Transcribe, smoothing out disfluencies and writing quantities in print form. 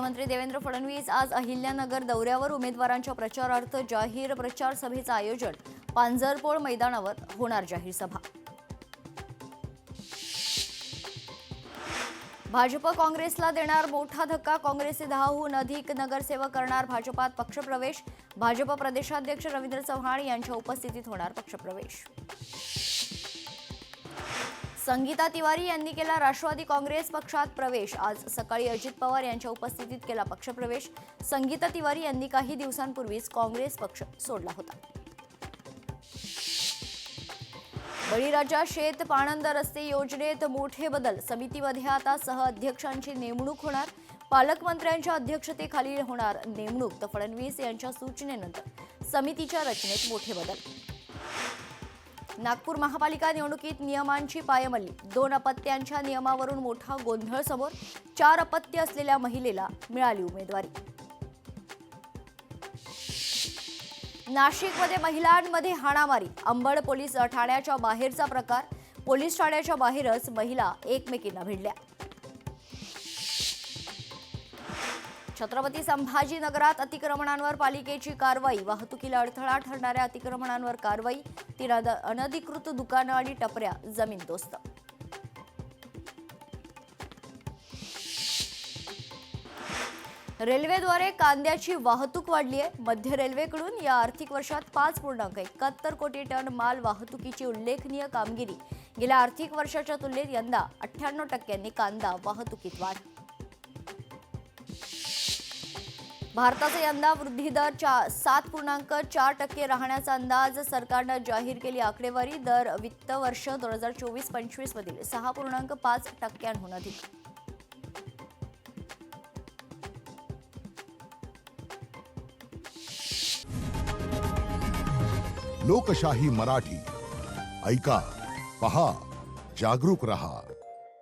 मुख्यमंत्री देवेंद्र फडणवीस आज अहिल्यानगर दौऱ्यावर उमेदवारांच्या प्रचारार्थ जाहीर प्रचार सभेचं आयोजन पांजरपोळ मैदानावर होणार जाहीर सभा। भाजप काँग्रेसला देणार मोठा धक्का, काँग्रेसचे 10हून अधिक नगरसेवक करणार भाजपात पक्षप्रवेश। भाजप प्रदेशाध्यक्ष रवींद्र चव्हाण यांच्या उपस्थितीत होणार पक्षप्रवेश। संगीता तिवारी यांनी केला राष्ट्रवादी काँग्रेस पक्षात प्रवेश। आज सकाळी अजित पवार यांच्या उपस्थितीत केला पक्षप्रवेश। संगीता तिवारी यांनी काही दिवसांपूर्वीच काँग्रेस पक्ष सोडला होता। बळीराजा शेत पाणंद रस्ते योजनेत मोठे बदल, समितीमध्ये आता सह अध्यक्षांची नेमणूक होणार। पालकमंत्र्यांच्या अध्यक्षतेखाली होणार नेमणूक, तर फडणवीस यांच्या सूचनेनंतर समितीच्या रचनेत मोठे बदल। नागपूर महापालिका निवडणुकीत नियमांची पायमल्ली, 2 अपत्यांच्या नियमावरून मोठा गोंधळ समोर। 4 अपत्य असलेल्या महिलेला मिळाली उमेदवारी। नाशिकमध्ये महिलांमध्ये हाणामारी, अंबड पोलीस ठाण्याच्या बाहेरचा प्रकार। पोलीस ठाण्याच्या बाहेरच महिला एकमेकींना भिडल्या। छत्रपती संभाजीनगरात अतिक्रमणांवर पालिकेची कारवाई, वाहतुकीला अडथळा ठरणाऱ्या अतिक्रमणांवर कारवाई। 3 अनधिकृत दुकानं आणि टपऱ्या जमीनदोस्त। रेल्वेद्वारे कांद्याची वाहतूक वाढली आहे। मध्य रेल्वेकडून या आर्थिक वर्षात 5.71 कोटी टन माल वाहतुकीची उल्लेखनीय कामगिरी। गेल्या आर्थिक वर्षाच्या तुलनेत यंदा 98% कांदा वाहतुकीत वाढ। भारताचा यंदा वृद्धी दर 7.4% राहण्याचा अंदाज, सरकारनं जाहीर केली आकडेवारी। दर वित्त वर्ष 2024-25 मधील 6.5% अधिक। लोकशाही मराठी ऐका, पहा, जागरूक रहा।